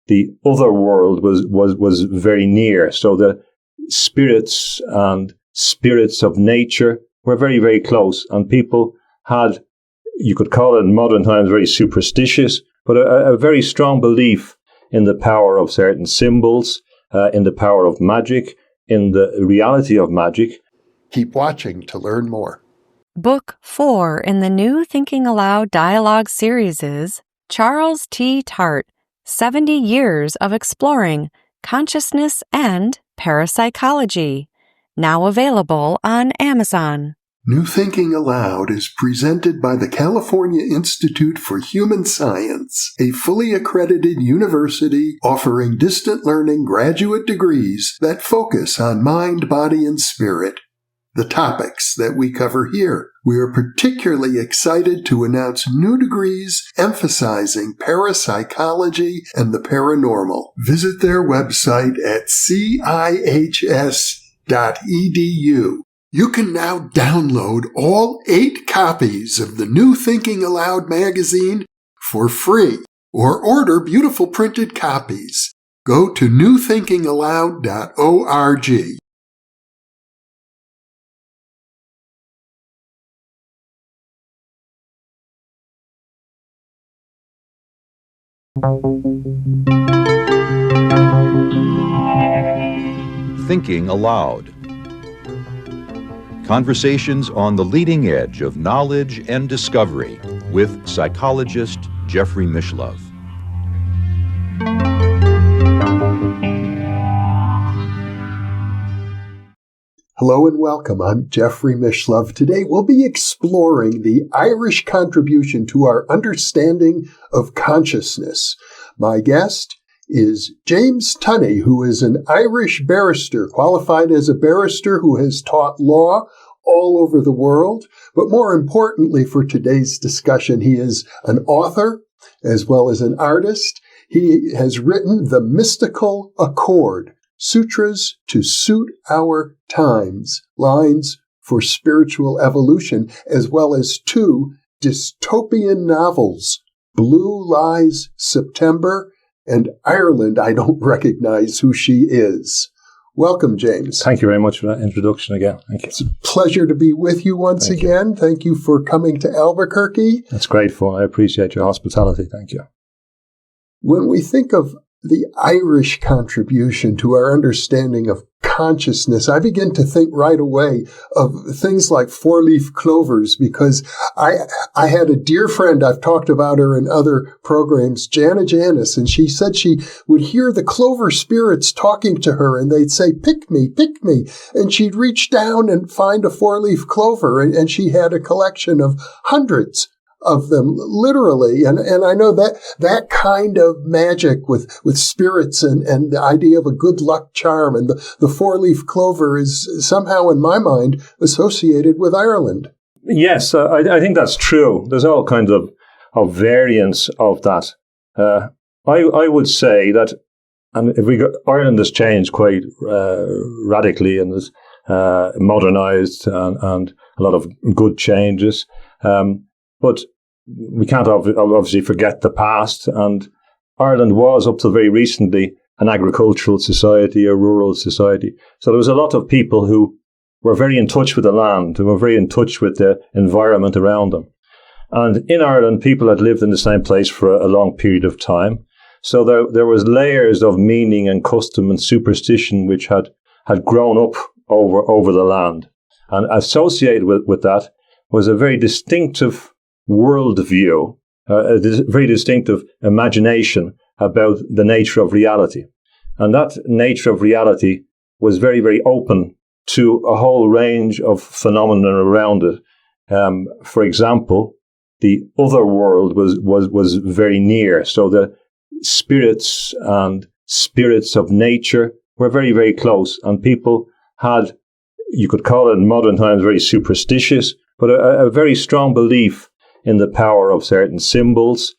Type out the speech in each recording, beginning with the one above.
the other world was very near. So the spirits and spirits of nature were very, very close. And people had, you could call it in modern times, very superstitious, but a very strong belief in the power of certain symbols, in the power of magic, in the reality of magic. Keep watching to learn more. Book 4 in the new Thinking Aloud dialogue series is Charles T. Tart, 70 Years of Exploring Consciousness and Parapsychology, now available on Amazon. New Thinking Aloud is presented by the California Institute for Human Science, a fully accredited university offering distant learning graduate degrees that focus on mind, body, and spirit. The topics that we cover here. We are particularly excited to announce new degrees emphasizing parapsychology and the paranormal. Visit their website at cihs.edu. You can now download all 8 copies of the New Thinking Aloud magazine for free, or order beautiful printed copies. Go to newthinkingaloud.org. Thinking Aloud. Conversations on the leading edge of knowledge and discovery with psychologist Jeffrey Mishlove. Hello and welcome. I'm Jeffrey Mishlove. Today we'll be exploring the Irish contribution to our understanding of consciousness. My guest is James Tunney, who is an Irish barrister, qualified as a barrister who has taught law all over the world. But more importantly for today's discussion, he is an author as well as an artist. He has written The Mystical Accord, Sutras to Suit Our Times, Lines for Spiritual Evolution, as well as 2 dystopian novels, Blue Lies September and Ireland, I Don't Recognize Who She Is. Welcome, James. Thank you very much for that introduction again. Thank you. It's a pleasure to be with you once again. Thank you for coming to Albuquerque. That's great fun. I appreciate your hospitality. Thank you. When we think of the Irish contribution to our understanding of consciousness, I begin to think right away of things like four-leaf clovers, because I had a dear friend, I've talked about her in other programs, Jana Janis, and she said she would hear the clover spirits talking to her, and they'd say, pick me, and she'd reach down and find a four-leaf clover, and she had a collection of hundreds of them, literally. And I know that kind of magic with spirits and the idea of a good luck charm and the four-leaf clover is somehow, in my mind, associated with Ireland. Yes, I think that's true. There's all kinds of variants of that. I would say that, and Ireland has changed quite radically and is modernized and a lot of good changes. But we can't obviously forget the past, and Ireland was, up till very recently, an agricultural society, a rural society. So there was a lot of people who were very in touch with the land, who were very in touch with the environment around them. And in Ireland, people had lived in the same place for a long period of time. So there was layers of meaning and custom and superstition which had grown up over the land. And associated with that was a very distinctive worldview, a very distinctive imagination about the nature of reality. And that nature of reality was very, very open to a whole range of phenomena around it. For example, the other world was very near. So the spirits and spirits of nature were very, very close. And people had, you could call it in modern times, very superstitious, but a very strong belief in the power of certain symbols,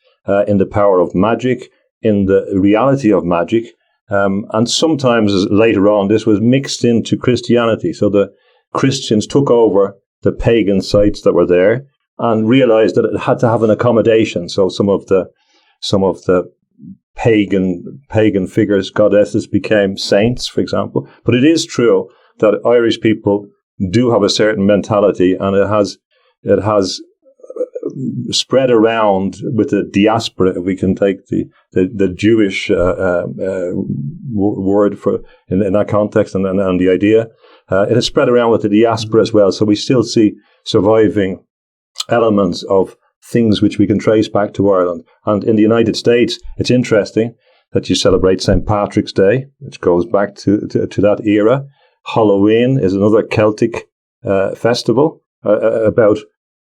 in the power of magic, in the reality of magic. And sometimes later on, this was mixed into Christianity. So the Christians took over the pagan sites that were there and realized that it had to have an accommodation. So some of the pagan figures, goddesses, became saints, for example. But it is true that Irish people do have a certain mentality, and it has spread around with the diaspora. If we can take the Jewish word for in that context, and the idea, it has spread around with the diaspora as well. So we still see surviving elements of things which we can trace back to Ireland. And in the United States, it's interesting that you celebrate St. Patrick's Day, which goes back to that era. Halloween is another Celtic festival about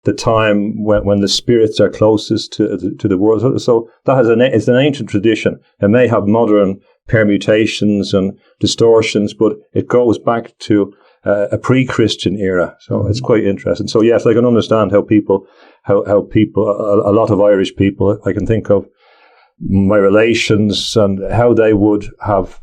the time when the spirits are closest to the world. So that is an ancient tradition. It may have modern permutations and distortions, but it goes back to a pre-Christian era. So it's quite interesting. So yes, I can understand how a lot of Irish people, I can think of my relations and how they would have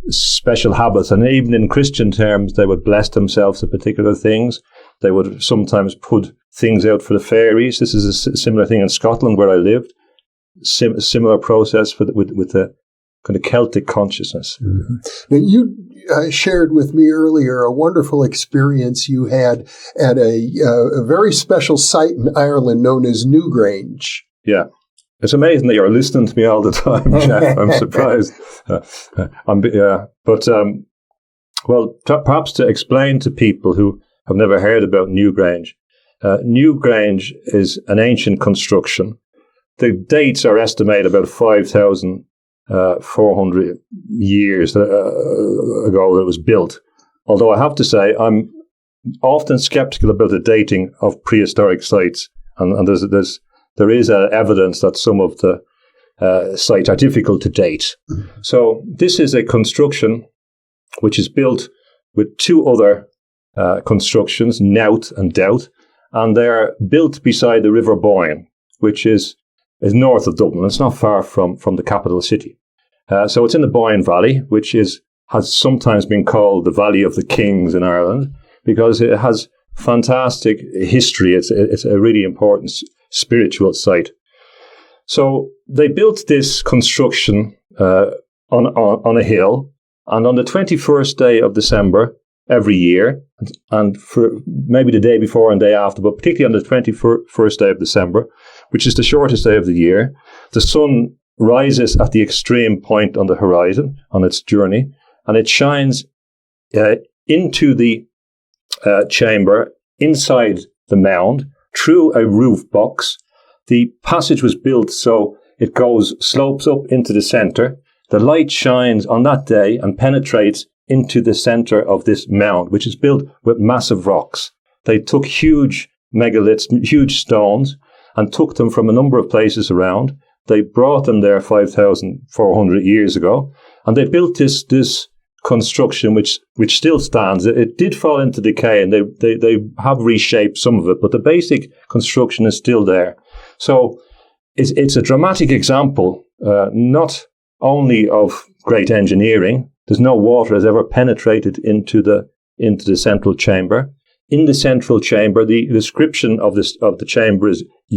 special habits. And even in Christian terms, they would bless themselves with particular things. They would sometimes put things out for the fairies. This is a similar thing in Scotland where I lived. Similar process with the kind of Celtic consciousness. Mm-hmm. Now, you shared with me earlier a wonderful experience you had at a very special site in Ireland known as Newgrange. Yeah. It's amazing that you're listening to me all the time, Jeff. I'm surprised. Perhaps to explain to people who have never heard about Newgrange. Newgrange is an ancient construction. The dates are estimated about 5,400 years ago that it was built. Although I have to say, I'm often skeptical about the dating of prehistoric sites, and there is evidence that some of the sites are difficult to date. So this is a construction which is built with two other constructions, Nowth and Doubt, and they're built beside the River Boyne, which is north of Dublin. It's not far from the capital city. So it's in the Boyne Valley, which has sometimes been called the Valley of the Kings in Ireland, because it has fantastic history. It's a really important spiritual site. So they built this construction on a hill, and on the 21st day of December every year, and for maybe the day before and day after, but particularly on the 21st day of December, which is the shortest day of the year, the sun rises at the extreme point on the horizon on its journey, and it shines into the chamber inside the mound through a roof box. The passage was built so it slopes up into the center. The light shines on that day and penetrates into the center of this mound, which is built with massive rocks. They took huge megaliths, huge stones, and took them from a number of places around. They brought them there 5,400 years ago, and they built this construction which still stands. It did fall into decay, and they have reshaped some of it, but the basic construction is still there. So it's a dramatic example, not only of great engineering. There's no water has ever penetrated into the central chamber. In the central chamber, the description of the chamber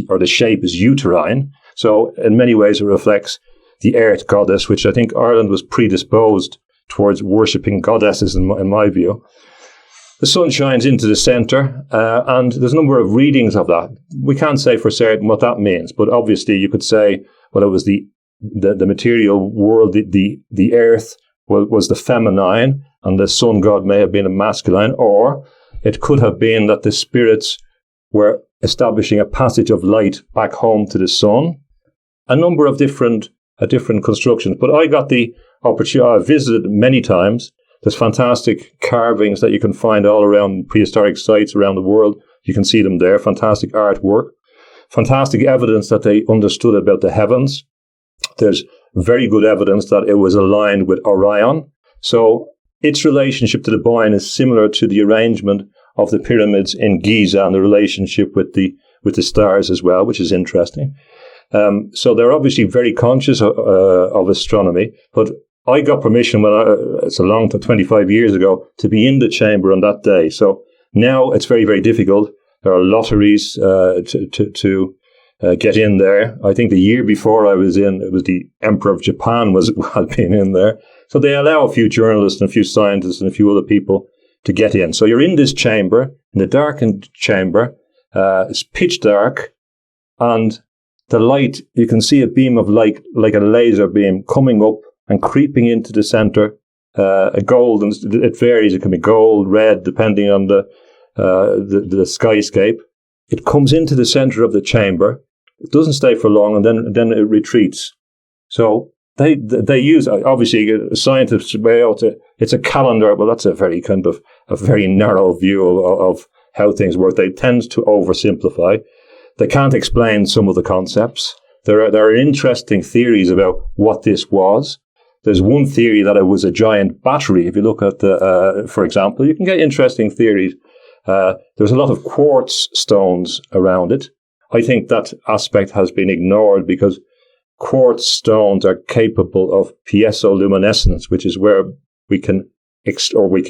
or the shape is uterine. So in many ways, it reflects the earth goddess, which I think Ireland was predisposed towards worshipping goddesses, in my view. The sun shines into the center, and there's a number of readings of that. We can't say for certain what that means, but obviously you could say, well, it was the material world, the earth was the feminine, and the sun god may have been a masculine, or it could have been that the spirits were establishing a passage of light back home to the sun. A number of different constructions, but I got the opportunity. I visited many times. There's fantastic carvings that you can find all around prehistoric sites around the world. You can see them there. Fantastic artwork. Fantastic evidence that they understood about the heavens. There's very good evidence that it was aligned with Orion. So its relationship to the Boyne is similar to the arrangement of the pyramids in Giza and the relationship with the stars as well, which is interesting. So they're obviously very conscious of astronomy, but I got permission it's a long time, 25 years ago, to be in the chamber on that day. So now it's very, very difficult. There are lotteries to get in there. I think the year before I was in, it was the Emperor of Japan had been in there. So they allow a few journalists and a few scientists and a few other people to get in. So you're in this chamber, in the darkened chamber. It's pitch dark, and the light, you can see a beam of light, like a laser beam, coming up and creeping into the center. A gold, and it varies. It can be gold, red, depending on the skyscape. It comes into the center of the chamber. It doesn't stay for long, and then it retreats. So they use, obviously, scientists say, it's a calendar. Well, that's a very narrow view of how things work. They tend to oversimplify. They can't explain some of the concepts. There are interesting theories about what this was. There's one theory that it was a giant battery. If you look at for example, you can get interesting theories. There's a lot of quartz stones around it. I think that aspect has been ignored because quartz stones are capable of piezoluminescence, which is where we can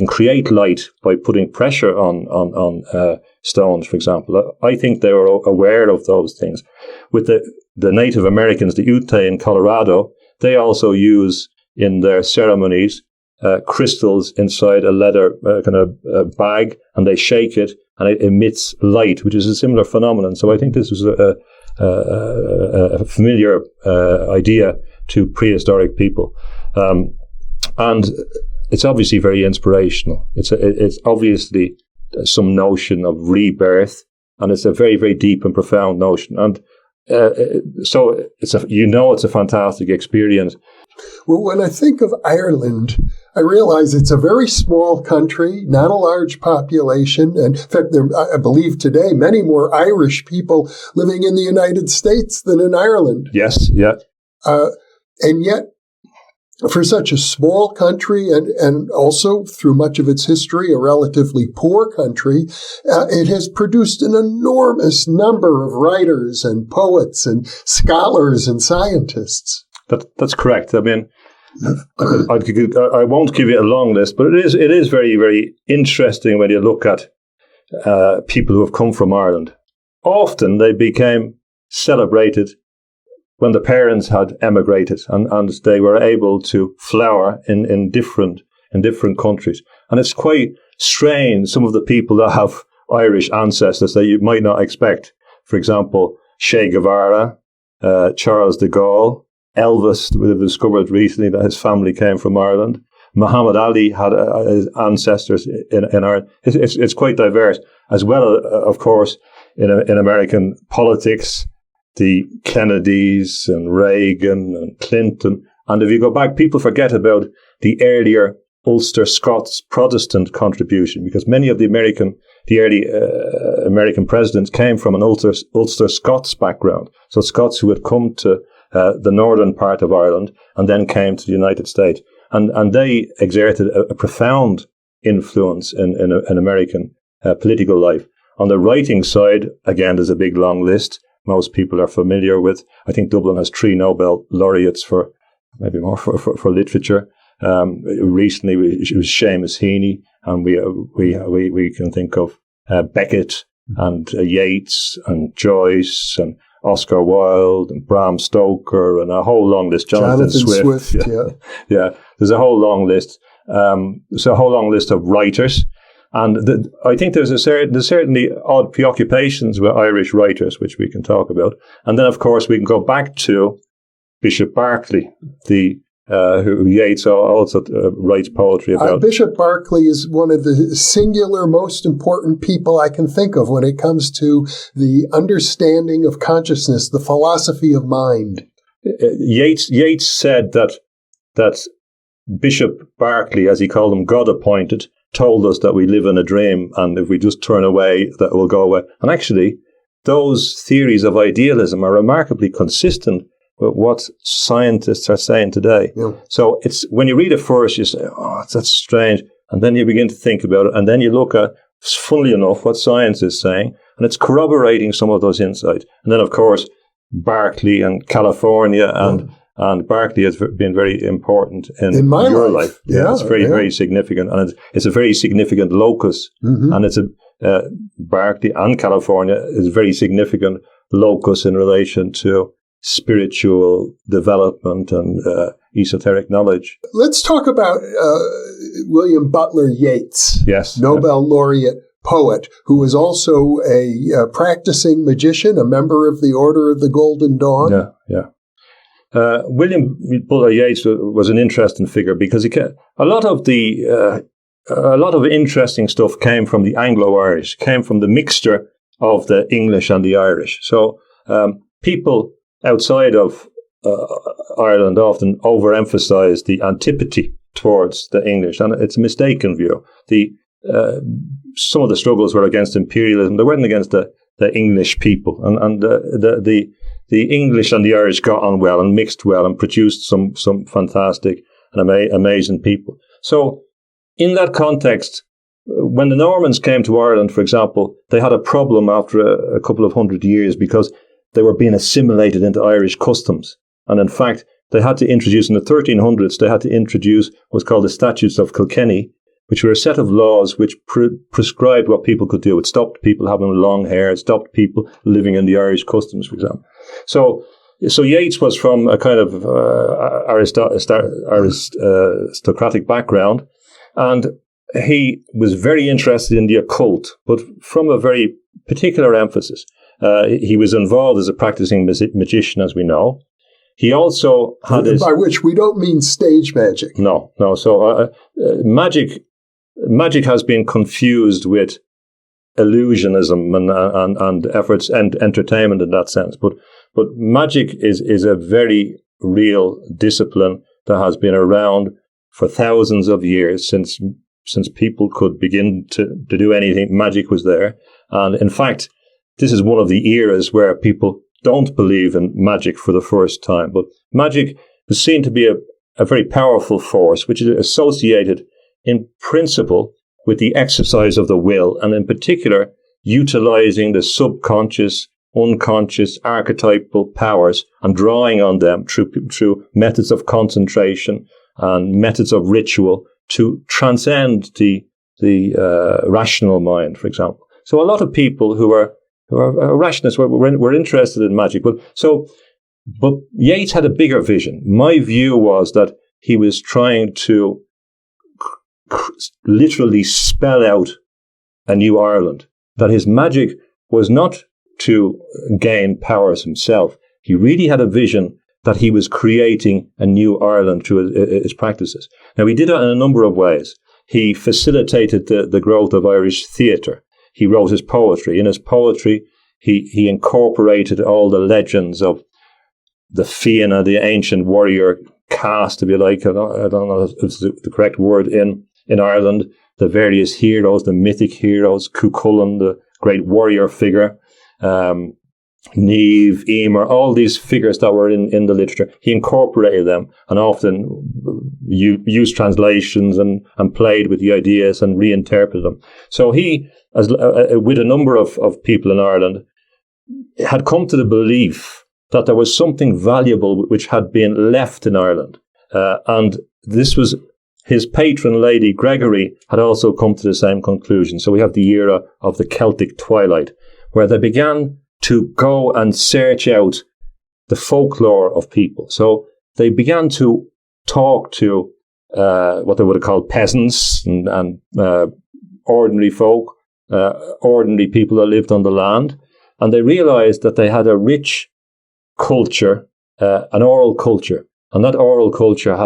create light by putting pressure on stones, for example. I think they were aware of those things. With the Native Americans, the Ute in Colorado, they also use in their ceremonies crystals inside a leather bag, and they shake it, and it emits light, which is a similar phenomenon. So I think this was a familiar idea to prehistoric people, and it's obviously very inspirational. It's obviously some notion of rebirth, and it's a very, very deep and profound notion. And so it's a fantastic experience. Well, when I think of Ireland, I realize it's a very small country, not a large population. And in fact, I believe today many more Irish people living in the United States than in Ireland. Yes, yeah. And yet, for such a small country and also through much of its history, a relatively poor country, it has produced an enormous number of writers and poets and scholars and scientists. That's correct. I mean, I won't give you a long list, but it is very, very interesting when you look at people who have come from Ireland. Often they became celebrated when the parents had emigrated and they were able to flower in different countries. And it's quite strange, some of the people that have Irish ancestors that you might not expect. For example, Che Guevara, Charles de Gaulle, Elvis, we've discovered recently that his family came from Ireland. Muhammad Ali had his ancestors in Ireland. It's quite diverse. As well, of course, in American politics, the Kennedys and Reagan and Clinton. And if you go back, people forget about the earlier Ulster Scots Protestant contribution, because many of the early American presidents came from an Ulster Scots background. So Scots who had come to the northern part of Ireland and then came to the United States. And they exerted a profound influence in American political life. On the writing side, again, there's a big long list. Most people are familiar with. I think Dublin has 3 Nobel laureates for, maybe more, for literature. Recently, it was Seamus Heaney, and we can think of Beckett and Yeats and Joyce and Oscar Wilde and Bram Stoker and a whole long list. Jonathan Swift. Yeah. There's a whole long list. There's a whole long list of writers. And I think there's certainly odd preoccupations with Irish writers, which we can talk about. And then, of course, we can go back to Bishop Berkeley, who Yeats also writes poetry about. Bishop Berkeley is one of the singular most important people I can think of when it comes to the understanding of consciousness, the philosophy of mind. Yeats said that Bishop Berkeley, as he called him, God-appointed, told us that we live in a dream, and if we just turn away, that will go away. And actually, those theories of idealism are remarkably consistent with what scientists are saying today. Yeah. So it's when you read it first, you say, "Oh, that's strange," and then you begin to think about it, and then you look at, funnily enough, what science is saying, and it's corroborating some of those insights. And then, of course, Berkeley and California and Berkeley has been very important in my your life. Yeah, it's very significant, and it's a very significant locus, and it's Berkeley and California is very significant locus in relation to spiritual development and esoteric knowledge. Let's talk about William Butler Yeats, Yes, Nobel laureate poet, who was also a practicing magician, a member of the Order of the Golden Dawn. William Butler Yeats was an interesting figure because a lot of interesting stuff came from the Anglo-Irish, came from the mixture of the English and the Irish. So people outside of Ireland often overemphasize the antipathy towards the English, and it's a mistaken view. Some of the struggles were against imperialism; they weren't against the English people, and the English and the Irish got on well and mixed well and produced some fantastic and amazing people. So, in that context, when the Normans came to Ireland, for example, they had a problem after a couple of 100 years because they were being assimilated into Irish customs. And in fact, they had to introduce, in the 1300s, they had to introduce what's called the Statutes of Kilkenny, which were a set of laws which prescribed what people could do. It stopped people having long hair. It stopped people living in the Irish customs, for example. So Yeats was from a kind of aristocratic background, and he was very interested in the occult, but from a very particular emphasis. He was involved as a practicing magician, as we know. He also had by which we don't mean stage magic. No. So magic has been confused with illusionism and efforts and entertainment in that sense. But magic is a very real discipline that has been around for thousands of years since people could begin to do anything. Magic was there, and in fact, this is one of the eras where people don't believe in magic for the first time. But magic was seen to be a very powerful force, which is associated in principle with the exercise of the will, and in particular, utilizing the subconscious, unconscious, archetypal powers and drawing on them through methods of concentration and methods of ritual to transcend the rational mind, for example. So a lot of people who are rationalists were interested in magic. But Yeats had a bigger vision. My view was that he was trying to literally spell out a new Ireland, that his magic was not to gain powers himself. He really had a vision that he was creating a new Ireland through his practices. Now, he did it in a number of ways. He facilitated the growth of Irish theatre. He wrote his poetry. In his poetry, he incorporated all the legends of the Fianna, the ancient warrior caste, if you like. I don't know if it's the correct word in Ireland. The various heroes, the mythic heroes, Cuchulainn, the great warrior figure, Niamh, Emer, all these figures that were in the literature. He incorporated them and often used translations and played with the ideas and reinterpreted them. So he, with a number of people in Ireland, had come to the belief that there was something valuable which had been left in Ireland. And this was his patron, Lady Gregory, had also come to the same conclusion. So we have the era of the Celtic Twilight, where they began to go and search out the folklore of people. So they began to talk to what they would have called peasants and ordinary folk, ordinary people that lived on the land. And they realized that they had a rich culture, an oral culture. And that oral culture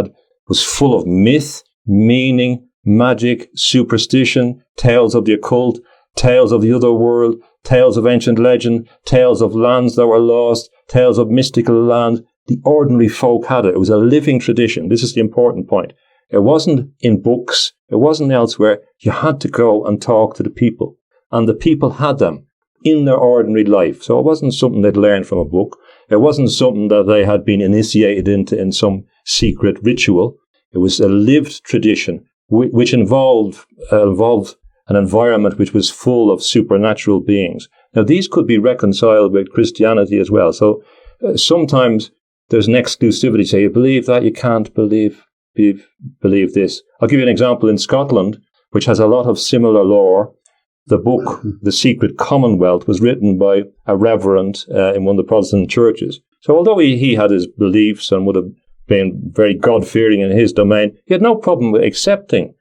was full of myth, meaning, magic, superstition, tales of the occult, tales of the other world, tales of ancient legend, tales of lands that were lost, tales of mystical land. The ordinary folk had it. It was a living tradition. This is the important point. It wasn't in books. It wasn't elsewhere. You had to go and talk to the people. And the people had them in their ordinary life. So it wasn't something they'd learned from a book. It wasn't something that they had been initiated into in some secret ritual. It was a lived tradition which involved an environment which was full of supernatural beings. Now, these could be reconciled with Christianity as well. So sometimes there's an exclusivity. Say, you believe that, you can't believe this. I'll give you an example. In Scotland, which has a lot of similar lore, the book, The Secret Commonwealth, was written by a reverend in one of the Protestant churches. So although he had his beliefs and would have been very God-fearing in his domain, he had no problem with accepting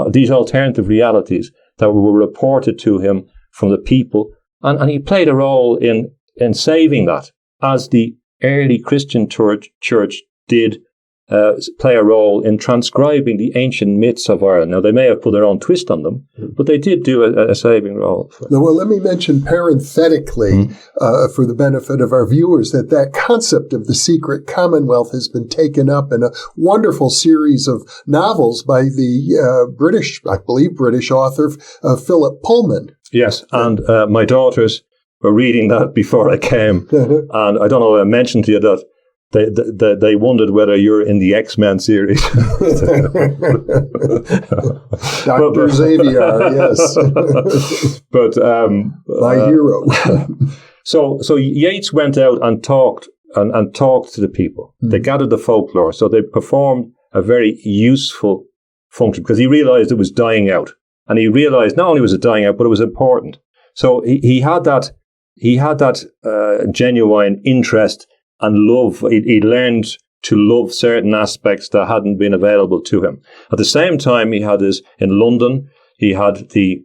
these alternative realities that were reported to him from the people. And he played a role in saving that, as the early Christian church did play a role in transcribing the ancient myths of Ireland. Now, they may have put their own twist on them, but they did do a saving role. Now, well, let me mention parenthetically, for the benefit of our viewers, that concept of the secret commonwealth has been taken up in a wonderful series of novels by the British author Philip Pullman. Yes, and my daughters were reading that before I came, and I don't know if I mentioned to you that they wondered whether you're in the X-Men series. Dr. Xavier, yes. But my hero. So Yeats went out and talked to the people. They gathered the folklore. So they performed a very useful function because he realized it was dying out. And he realized not only was it dying out, but it was important. So he had that genuine interest and love. He learned to love certain aspects that hadn't been available to him. At the same time, in London, he had the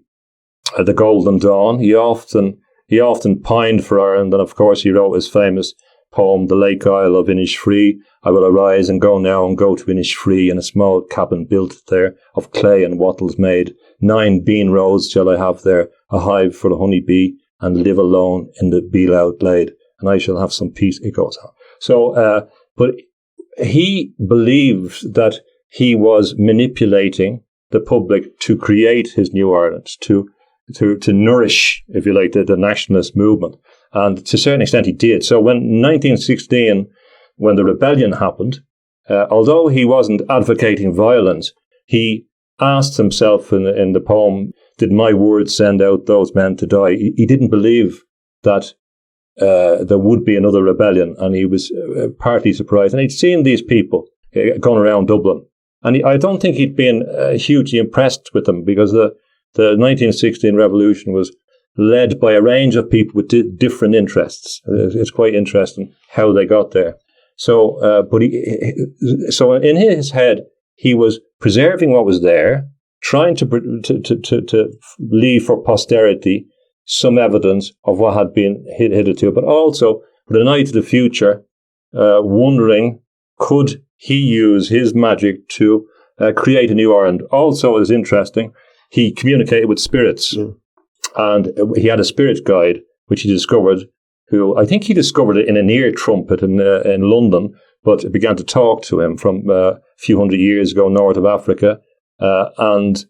Golden Dawn. He often pined for Ireland, and of course he wrote his famous poem, The Lake Isle of Innisfree. I will arise and go now and go to Innisfree, in a small cabin built there of clay and wattles made. 9 bean rows shall I have there, a hive for the honey bee, and live alone in the Bigelow glade, and I shall have some peace. It goes on. So, but he believed that he was manipulating the public to create his new Ireland, to nourish, if you like, the nationalist movement. And to a certain extent he did. So when 1916, when the rebellion happened, although he wasn't advocating violence, he asked himself in the poem, did my words send out those men to die? He didn't believe that there would be another rebellion, and he was partly surprised. And he'd seen these people going around Dublin, and I don't think he'd been hugely impressed with them, because the 1916 revolution was led by a range of people with different interests. It's quite interesting how they got there. So, so in his head, he was preserving what was there, trying to leave for posterity some evidence of what had been hitherto, but also with an eye to the future, wondering, could he use his magic to create a new Ireland? Also, it was interesting, he communicated with spirits, and he had a spirit guide, which he discovered, who I think he discovered it in an ear trumpet in London, but began to talk to him from a few hundred years ago, north of Africa, and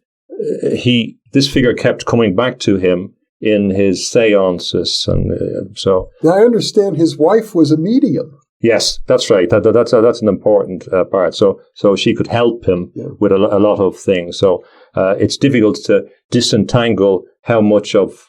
this figure kept coming back to him in his seances, and so. Now, I understand his wife was a medium. Yes, that's right. That's an important part. So she could help him with a lot of things. So it's difficult to disentangle how much of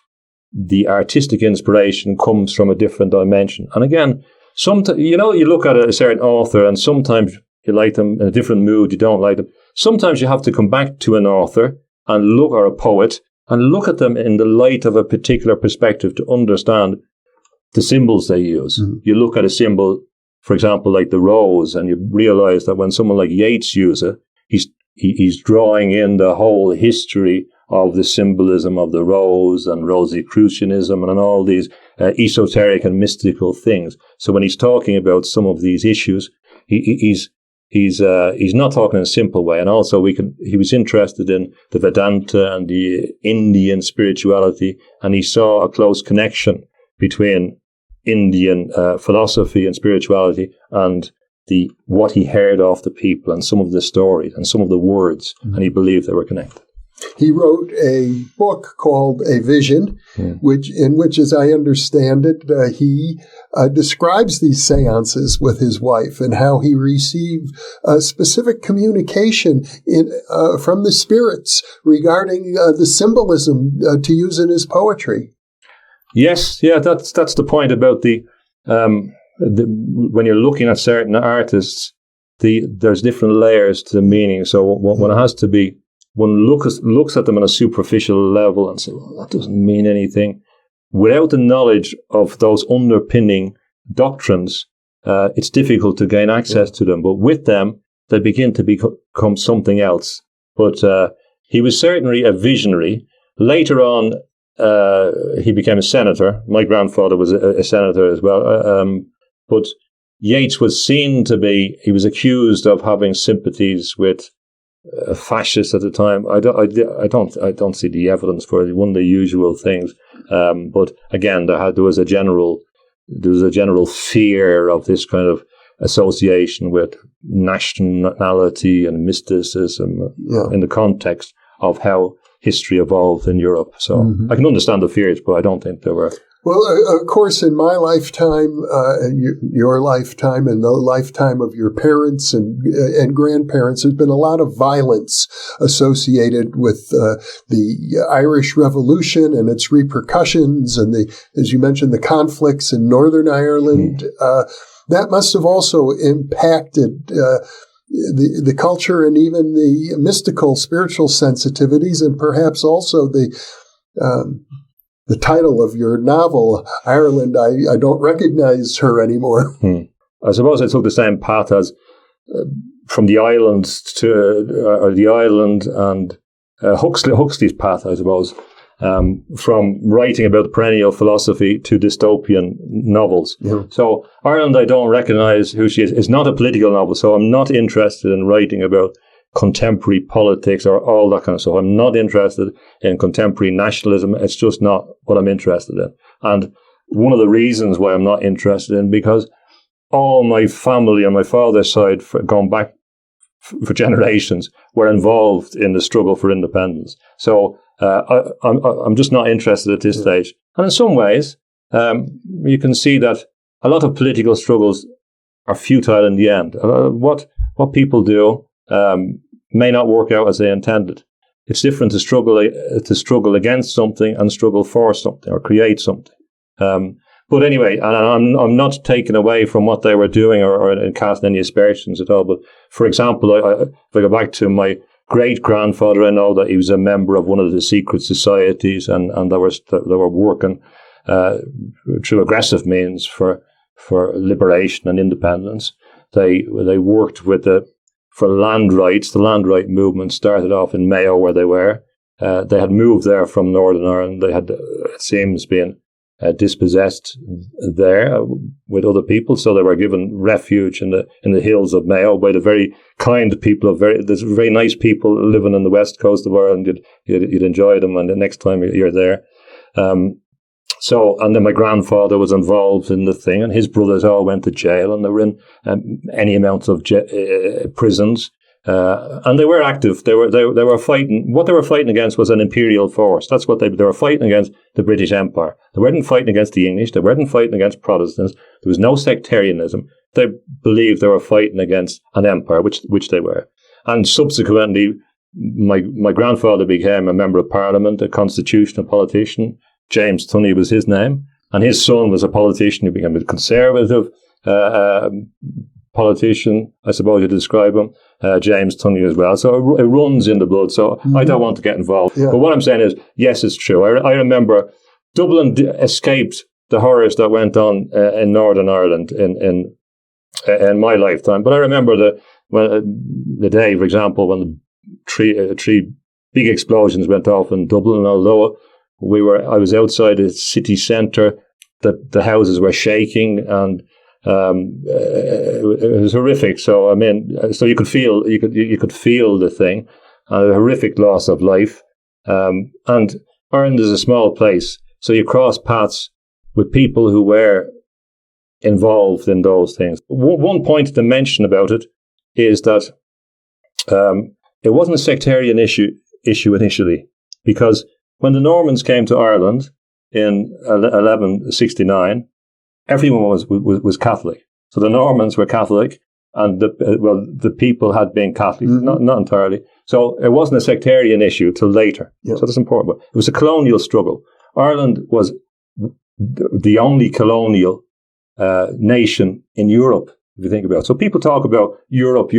the artistic inspiration comes from a different dimension. And again, sometimes you look at a certain author, and sometimes you like them in a different mood. You don't like them. Sometimes you have to come back to an author and look, or a poet, and look at them in the light of a particular perspective to understand the symbols they use. Mm-hmm. You look at a symbol, for example, like the rose, and you realize that when someone like Yeats uses it, he's drawing in the whole history of the symbolism of the rose and Rosicrucianism and all these esoteric and mystical things. So when he's talking about some of these issues, he's not talking in a simple way. And also he was interested in the Vedanta and the Indian spirituality, and he saw a close connection between Indian philosophy and spirituality and what he heard of the people and some of the stories and some of the words, and he believed they were connected. He wrote a book called A Vision, in which, as I understand it, he describes these seances with his wife and how he received specific communication from the spirits regarding the symbolism to use in his poetry. Yes, yeah, that's the point about when you're looking at certain artists, there's different layers to the meaning. So one has to be one looks at them on a superficial level and says, well, that doesn't mean anything. Without the knowledge of those underpinning doctrines, it's difficult to gain access to them. But with them, they begin to become something else. But he was certainly a visionary. Later on, he became a senator. My grandfather was a senator as well. But Yeats was seen to be, he was accused of having sympathies with fascists at the time. I don't see the evidence for it. One of the usual things. But again, there was a general fear of this kind of association with nationality and mysticism in the context of how history evolved in Europe. So I can understand the fears, but I don't think there were. Well, of course, in my lifetime, your lifetime, and the lifetime of your parents and grandparents, there's been a lot of violence associated with the Irish Revolution and its repercussions, and as you mentioned, the conflicts in Northern Ireland. That must have also impacted the culture and even the mystical, spiritual sensitivities, and perhaps also the title of your novel, Ireland, I don't recognize her anymore. I suppose I took the same path as from the islands to the island and Huxley's path, I suppose, from writing about perennial philosophy to dystopian novels. So Ireland, I don't recognize who she is. It's not a political novel, so I'm not interested in writing about contemporary politics or all that kind of stuff. I'm not interested in contemporary nationalism. It's just not what I'm interested in. And one of the reasons why I'm not interested in, because all my family on my father's side, going back for generations, were involved in the struggle for independence. So I'm just not interested at this stage. And in some ways, you can see that a lot of political struggles are futile in the end. What people do may not work out as they intended. It's different to struggle against something and struggle for something or create something. But anyway, and I'm not taken away from what they were doing or casting any aspersions at all. But for example, if I go back to my great-grandfather, I know that he was a member of one of the secret societies, and they were working through aggressive means for liberation and independence. They worked for land rights. The land right movement started off in Mayo, where they were. They had moved there from Northern Ireland. They had, it seems, been dispossessed there with other people, so they were given refuge in the hills of Mayo by the very kind people there's very nice people living on the west coast of Ireland. You'd enjoy them, and the next time you're there. And then my grandfather was involved in the thing, and his brothers all went to jail, and they were in any amount of prisons. And they were active. They were fighting. What they were fighting against was an imperial force. That's what they were fighting against, the British Empire. They weren't fighting against the English. They weren't fighting against Protestants. There was no sectarianism. They believed they were fighting against an empire, which they were. And subsequently, my grandfather became a member of Parliament, a constitutional politician. James Tunney was his name, and his son was a politician who became a conservative politician, I suppose you'd describe him, James Tunney as well. So it runs in the blood. So I don't want to get involved. Yeah. But what I'm saying is, yes, it's true. I remember Dublin escaped the horrors that went on in Northern Ireland in my lifetime. But I remember the day, for example, when the three big explosions went off in Dublin. Although I was outside the city centre, the houses were shaking, and it was horrific. So I mean, so you could feel the thing, a horrific loss of life. And Ireland is a small place, so you cross paths with people who were involved in those things. One point to mention about it is that it wasn't a sectarian issue initially, because when the Normans came to Ireland in 1169, everyone was Catholic. So the Normans were Catholic, and the people had been Catholic, not entirely. So it wasn't a sectarian issue till later. Yeah. So that's important. But it was a colonial struggle. Ireland was the only colonial nation in Europe, if you think about it. So people talk about Europe.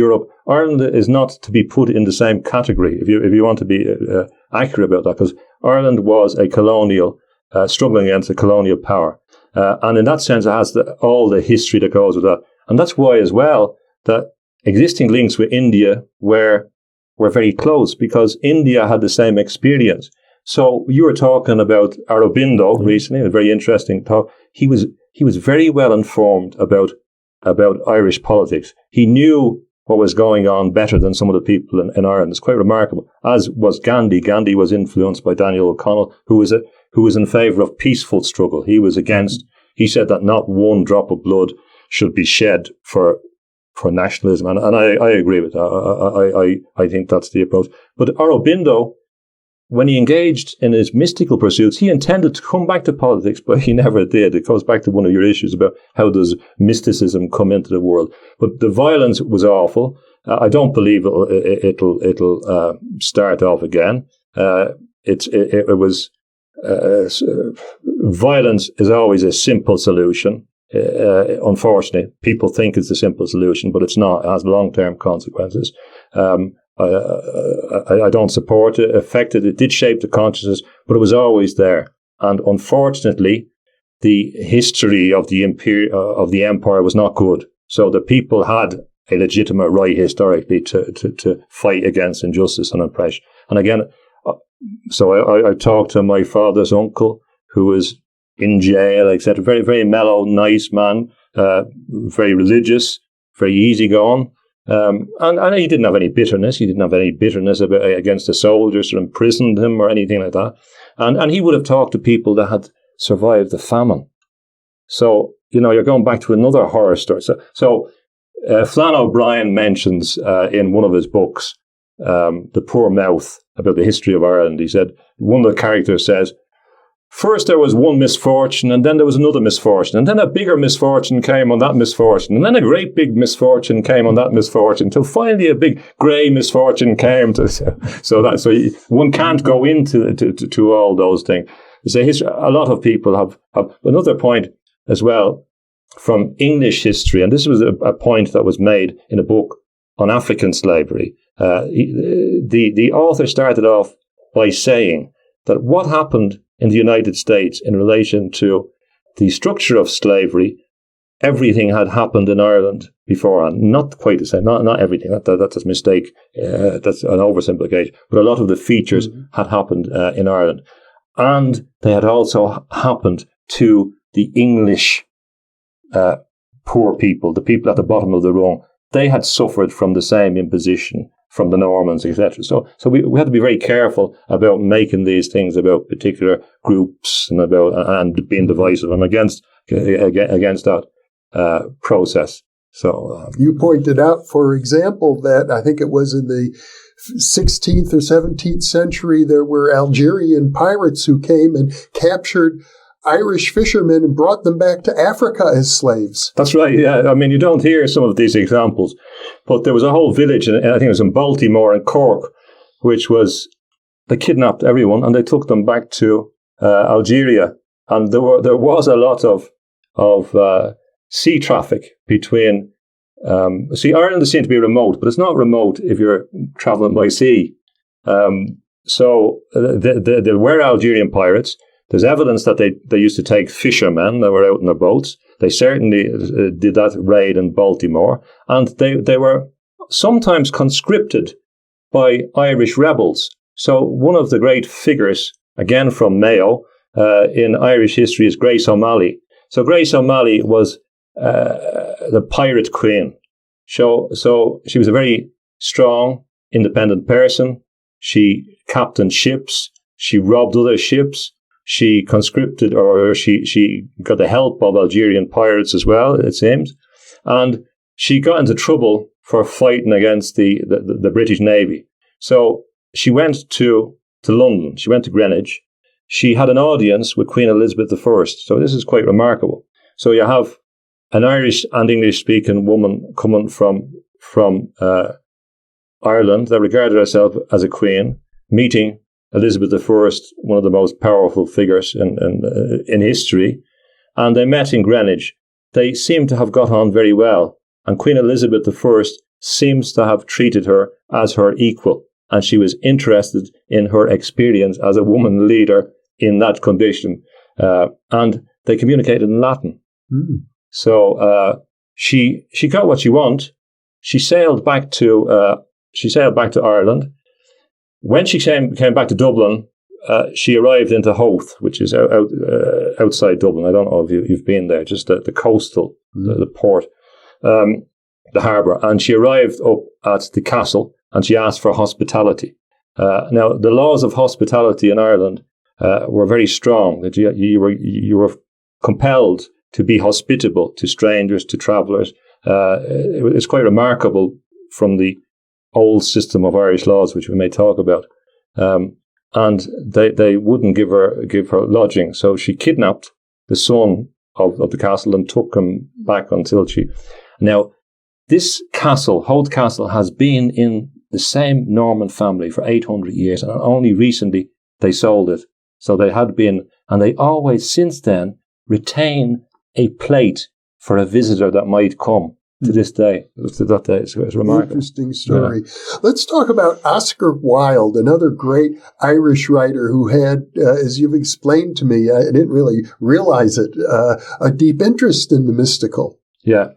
Ireland is not to be put in the same category, if you want to be accurate about that, because Ireland was a colonial, struggling against a colonial power. And in that sense, it has all the history that goes with that. And that's why, as well, that existing links with India were very close, because India had the same experience. So you were talking about Aurobindo recently, a very interesting talk. He was very well informed about Irish politics. He knew what was going on better than some of the people in Ireland. It's quite remarkable. As was Gandhi. Gandhi was influenced by Daniel O'Connell, who was in favour of peaceful struggle. He was against. He said that not one drop of blood should be shed for nationalism, and I agree with that. I think that's the approach. But Aurobindo, when he engaged in his mystical pursuits, he intended to come back to politics, but he never did. It goes back to one of your issues about how does mysticism come into the world. But the violence was awful. I don't believe it'll start off again. It was violence is always a simple solution. Unfortunately, people think it's a simple solution, but it's not. It has long-term consequences. I don't support it. It did shape the consciousness, but it was always there. And unfortunately, the history of the empire was not good. So the people had a legitimate right historically to fight against injustice and oppression. And again, so I talked to my father's uncle, who was in jail, etc. Very, very mellow, nice man, very religious, very easygoing. And he didn't have any bitterness. He didn't have any bitterness against the soldiers who imprisoned him or anything like that. And he would have talked to people that had survived the famine. So, you're going back to another horror story. So Flann O'Brien mentions in one of his books, The Poor Mouth, about the history of Ireland. He said, one of the characters says, first there was one misfortune, and then there was another misfortune, and then a bigger misfortune came on that misfortune, and then a great big misfortune came on that misfortune, until finally a big grey misfortune came. So one can't go into to all those things. A lot of people have another point as well from English history, and this was a point that was made in a book on African slavery. The author started off by saying that what happened in the United States in relation to the structure of slavery, everything had happened in Ireland beforehand. Not quite the same, not everything. That's a mistake. That's an oversimplification. But a lot of the features had happened in Ireland. And they had also happened to the English poor people, the people at the bottom of the rung. They had suffered from the same imposition from the Normans, etc. So we had to be very careful about making these things about particular groups and being divisive. I'm against that process. So you pointed out, for example, that I think it was in the 16th or 17th century, there were Algerian pirates who came and captured Irish fishermen and brought them back to Africa as slaves. That's right, yeah. I mean, you don't hear some of these examples, but there was a whole village, and I think it was in Baltimore and Cork, which was, they kidnapped everyone and they took them back to Algeria. And there was a lot of sea traffic between, Ireland seemed to be remote, but it's not remote if you're traveling by sea. So there were Algerian pirates. There's evidence that they used to take fishermen that were out in their boats. They certainly did that raid in Baltimore. And they were sometimes conscripted by Irish rebels. So one of the great figures, again from Mayo, in Irish history is Grace O'Malley. So Grace O'Malley was the pirate queen. So she was a very strong, independent person. She captained ships. She robbed other ships. She conscripted, or she got the help of Algerian pirates as well, it seems. And she got into trouble for fighting against the British Navy. So she went to London. She went to Greenwich. She had an audience with Queen Elizabeth I. So this is quite remarkable. So you have an Irish and English-speaking woman coming from Ireland that regarded herself as a queen, meeting Elizabeth I, one of the most powerful figures in history, and they met in Greenwich. They seem to have got on very well, and Queen Elizabeth I seems to have treated her as her equal, and she was interested in her experience as a woman leader in that condition. And they communicated in Latin. Mm. So she got what she wanted. She sailed back to Ireland. When she came back to Dublin, she arrived into Howth, which is outside Dublin. I don't know if you've been there, just the coastal, the port, the harbour. And she arrived up at the castle, and she asked for hospitality. Now, the laws of hospitality in Ireland were very strong. That you were compelled to be hospitable to strangers, to travellers. It's quite remarkable from the old system of Irish laws, which we may talk about. And they wouldn't give her lodging, so she kidnapped the son of the castle and took him back until she. Now, this castle, Howth Castle, has been in the same Norman family for 800 years, and only recently they sold it. So they had been, and they always since then retain a plate for a visitor that might come to this day. To that day, it's remarkable. Interesting story. Yeah. Let's talk about Oscar Wilde, another great Irish writer who had, as you've explained to me, I didn't really realize it, a deep interest in the mystical. Yeah.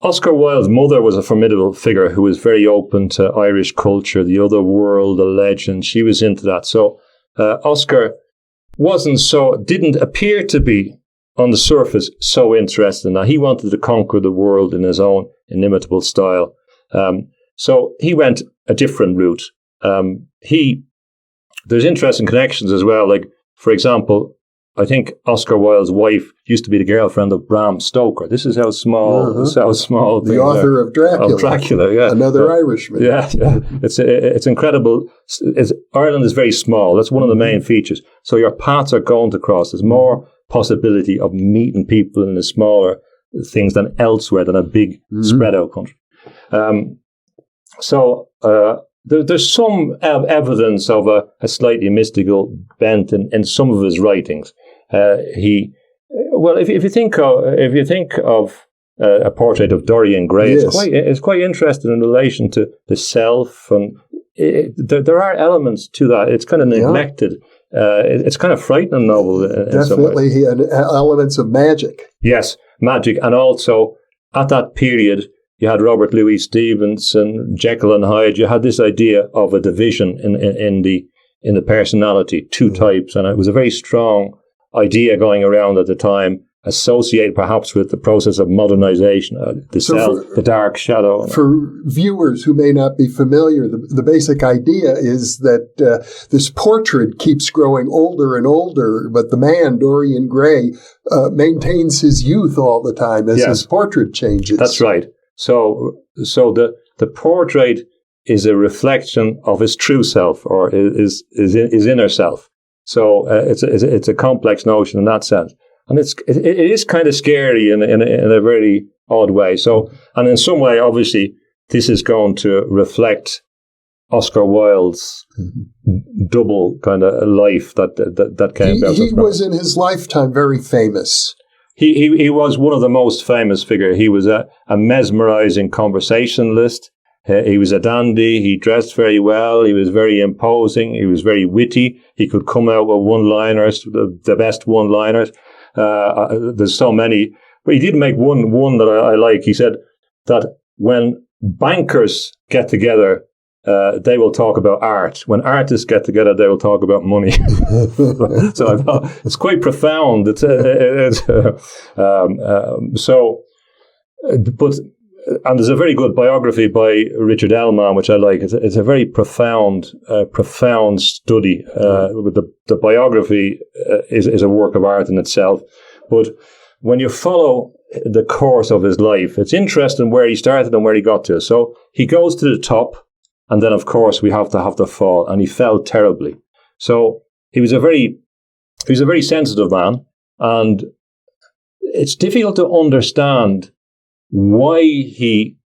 Oscar Wilde's mother was a formidable figure who was very open to Irish culture, the other world, the legend. She was into that. So Oscar didn't appear to be on the surface so interested in that. He wanted to conquer the world in his own inimitable style. So he went a different route. There's interesting connections as well. Like, for example, I think Oscar Wilde's wife used to be the girlfriend of Bram Stoker. This is how small. This is how small. The author of Dracula. Of Dracula, yeah. Another Irishman. Yeah. It's incredible. Ireland is very small. That's one of the main features. So your paths are going to cross. There's more possibility of meeting people in the smaller things than elsewhere, than a big spread out country. There's some evidence of a slightly mystical bent in some of his writings. If you think of a portrait of Dorian Gray, yes. It's quite interesting in relation to the self, and there are elements to that. It's kind of neglected. It's kind of frightening novel. Definitely, he had elements of magic. Yes, magic, and also at that period, you had Robert Louis Stevenson, Jekyll and Hyde. You had this idea of a division in the personality, two types, and it was a very strong idea going around at the time, associated perhaps with the process of modernization, the dark shadow. For viewers who may not be familiar, the basic idea is that this portrait keeps growing older and older, but the man, Dorian Gray, maintains his youth all the time as his portrait changes. That's right. So the portrait is a reflection of his true self, or his inner self. So it's a complex notion in that sense. And it is kind of scary in a very odd way. So, and in some way, obviously, this is going to reflect Oscar Wilde's double kind of life that came about. He was in his lifetime very famous. He was one of the most famous figures. He was a mesmerizing conversationalist. He was a dandy. He dressed very well. He was very imposing. He was very witty. He could come out with one-liners, the best one-liners. There's so many, but he did make one that I like. He said that when bankers get together, they will talk about art. When artists get together, they will talk about money. So I thought it's quite profound. And there's a very good biography by Richard Ellman, which I like. It's a very profound study. With the biography is a work of art in itself. But when you follow the course of his life, it's interesting where he started and where he got to. So he goes to the top, and then of course we have to have the fall, and he fell terribly. So he was a very sensitive man, and it's difficult to understand why he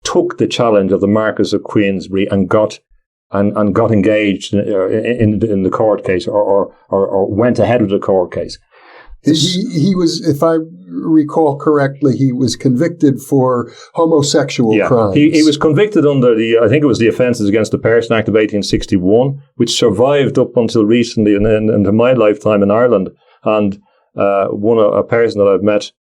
took the challenge of the Marquess of Queensberry and got engaged in the court case, or went ahead with the court case. He was, if I recall correctly, he was convicted for homosexual crimes. He was convicted under I think it was the Offences Against the Person Act of 1861, which survived up until recently into my lifetime in Ireland. And a person that I've met,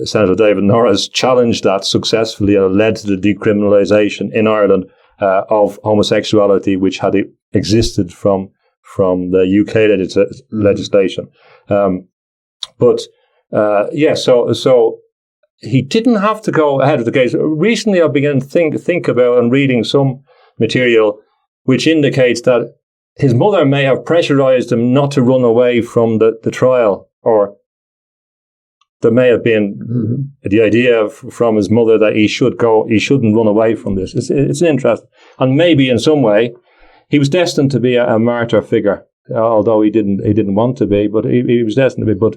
Senator David Norris, challenged that successfully, and it led to the decriminalisation in Ireland of homosexuality, which had existed from the UK legislation. So he didn't have to go ahead of the case. Recently, I began to think about and reading some material which indicates that his mother may have pressurized him not to run away from the trial, or there may have been the idea from his mother that he shouldn't run away from this. It's interesting. And maybe in some way, he was destined to be a martyr figure, although he didn't want to be, but he was destined to be. But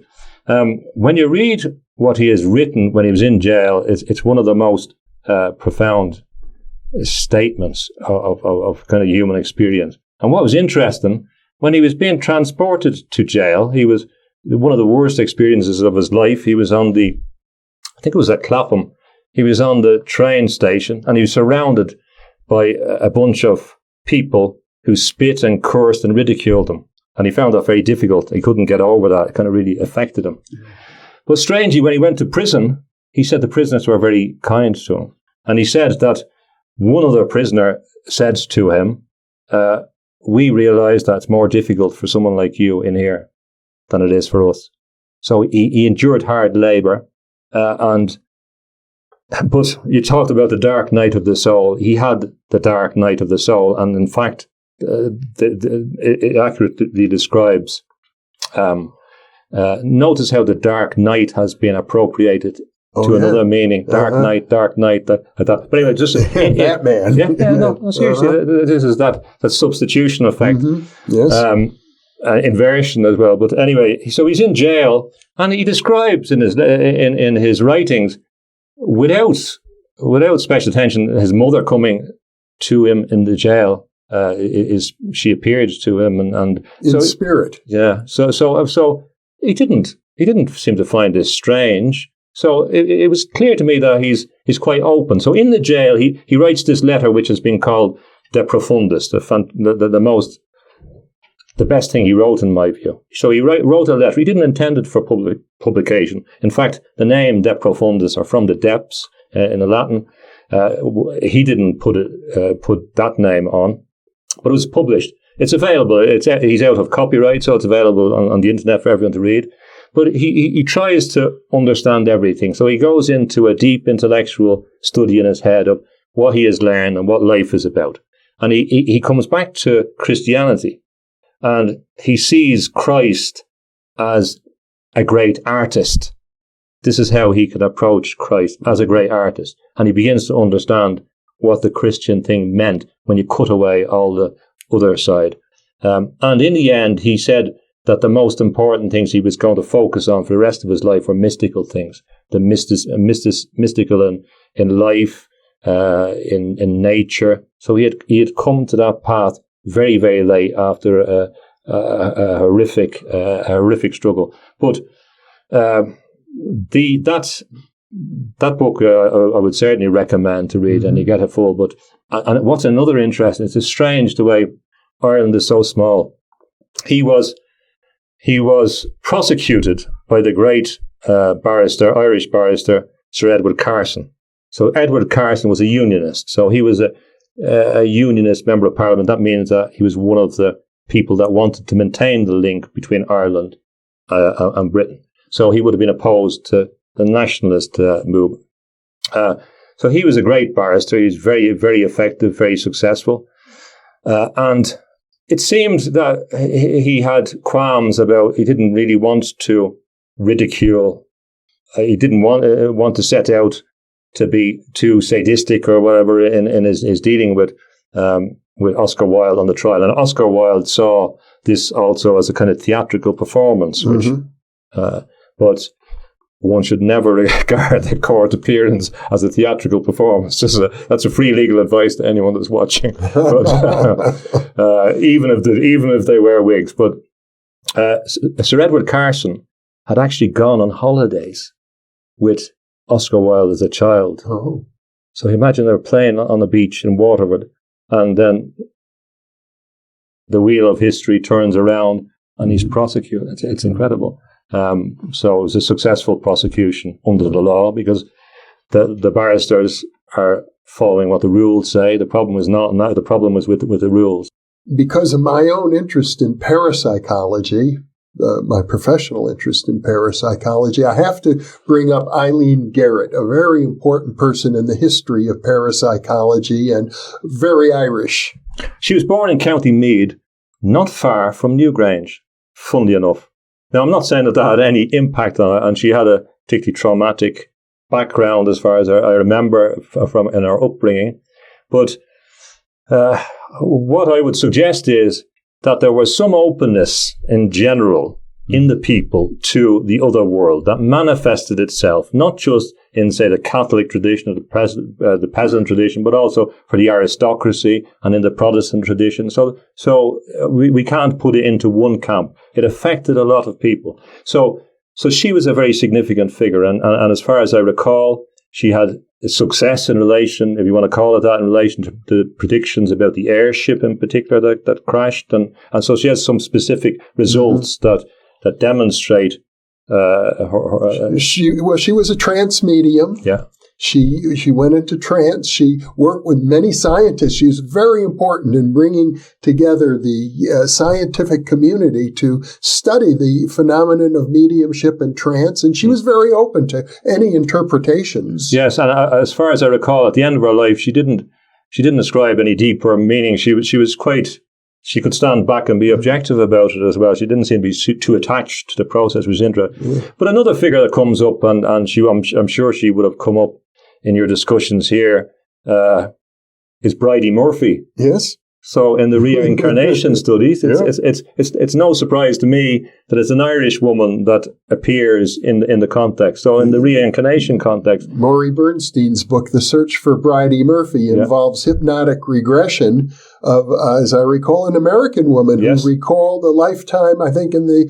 when you read what he has written when he was in jail, it's one of the most profound statements of kind of human experience. And what was interesting, when he was being transported to jail, he was one of the worst experiences of his life. He was I think it was at Clapham, he was on the train station, and he was surrounded by a bunch of people who spit and cursed and ridiculed him. And he found that very difficult. He couldn't get over that. It kind of really affected him. But strangely, when he went to prison, he said the prisoners were very kind to him. And he said that one other prisoner said to him, we realise that it's more difficult for someone like you in here than it is for us. So he endured hard labour. But you talked about the dark night of the soul. He had the dark night of the soul. And in fact, it accurately describes, notice how the dark night has been appropriated to another meaning. Dark night. That. But anyway, just Batman. No, seriously, this is that substitution effect. Yes. Inversion as well. But anyway, so he's in jail, and he describes in his writings, without special attention, his mother coming to him in the jail. She appeared to him and in spirit. Yeah. So he didn't seem to find this strange. So it was clear to me that he's quite open. So in the jail, he writes this letter, which has been called De Profundis, the best thing he wrote, in my view. So he wrote a letter. He didn't intend it for publication. In fact, the name De Profundis, or from the depths in the Latin, he didn't put that name on, but it was published. It's available. He's out of copyright, so it's available on the internet for everyone to read. But he tries to understand everything. So he goes into a deep intellectual study in his head of what he has learned and what life is about. And he comes back to Christianity, and he sees Christ as a great artist. This is how he could approach Christ, as a great artist. And he begins to understand what the Christian thing meant when you cut away all the other side. And in the end, he said that the most important things he was going to focus on for the rest of his life were mystical things, the mystical in life, in nature. So he had come to that path very, very late after a horrific struggle. But that book I would certainly recommend to read, and you get a full. But and what's another interest? It's strange the way Ireland is so small. He was prosecuted by the great Irish barrister, Sir Edward Carson. So Edward Carson was a unionist. So he was a unionist member of Parliament. That means that he was one of the people that wanted to maintain the link between Ireland and Britain. So he would have been opposed to the nationalist movement. So he was a great barrister. He was very, very effective, very successful. And it seemed that he had qualms about, he didn't really want to ridicule. He didn't want to set out to be too sadistic or whatever in his dealing with Oscar Wilde on the trial. And Oscar Wilde saw this also as a kind of theatrical performance, which, but one should never regard the court appearance as a theatrical performance. That's a free legal advice to anyone that's watching. But, even if they wear wigs. But Sir Edward Carson had actually gone on holidays with Oscar Wilde as a child. Oh. So imagine they're playing on the beach in Waterford, and then the wheel of history turns around and he's prosecuted. It's incredible. So it was a successful prosecution under the law because the barristers are following what the rules say. The problem was not, the problem was with the rules. Because of my own interest in parapsychology, my professional interest in parapsychology, I have to bring up Eileen Garrett, a very important person in the history of parapsychology and very Irish. She was born in County Meath, not far from Newgrange, funnily enough. Now, I'm not saying that had any impact on her, and she had a particularly traumatic background as far as I remember from in her upbringing. But what I would suggest is that there was some openness in general in the people to the other world that manifested itself, not just in, say, the Catholic tradition or the peasant tradition, but also for the aristocracy and in the Protestant tradition. So we can't put it into one camp. It affected a lot of people. So she was a very significant figure. And as far as I recall, she had success in relation, if you want to call it that, in relation to the predictions about the airship in particular that crashed. And so she has some specific results that demonstrate she was a trance medium. Yeah. She went into trance. She worked with many scientists. She was very important in bringing together the scientific community to study the phenomenon of mediumship and trance, and she was very open to any interpretations. Yes, and as far as I recall, at the end of her life, she didn't ascribe any deeper meaning. She was quite. She could stand back and be objective about it as well. She didn't seem to be too attached to the process, which was interesting. Yeah. But another figure that comes up, and I'm sure she would have come up in your discussions here, is Bridie Murphy. Yes. So in the reincarnation studies, it's no surprise to me that it's an Irish woman that appears in the context. So in the reincarnation context, Maury Bernstein's book, The Search for Bridie Murphy, involves hypnotic regression of, as I recall, an American woman who recalled a lifetime, I think, in the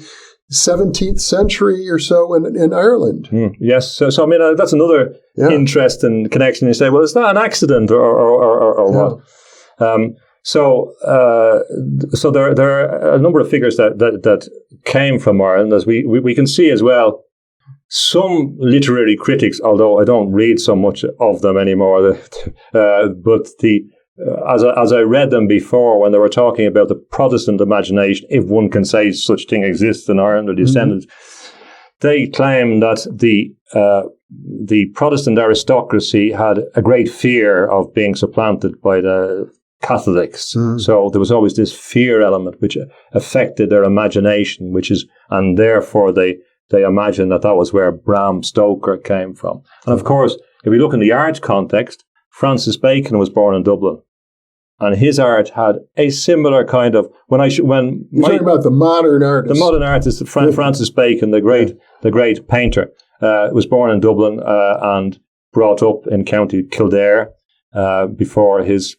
17th century or so in Ireland. Yes. So I mean, that's another interesting connection. You say, well, is that an accident or what? So there are a number of figures that came from Ireland, as we can see as well. Some literary critics, although I don't read so much of them anymore, but as I read them before, when they were talking about the Protestant imagination, if one can say such thing exists in Ireland or descendants, they claim that the Protestant aristocracy had a great fear of being supplanted by the Catholics. So there was always this fear element which affected their imagination, and therefore they imagined that was where Bram Stoker came from. And of course, if we look in the art context, Francis Bacon was born in Dublin, and his art had a similar kind of you're talking about the modern artist. The modern artist, Francis Bacon, the great painter, was born in Dublin and brought up in County Kildare before his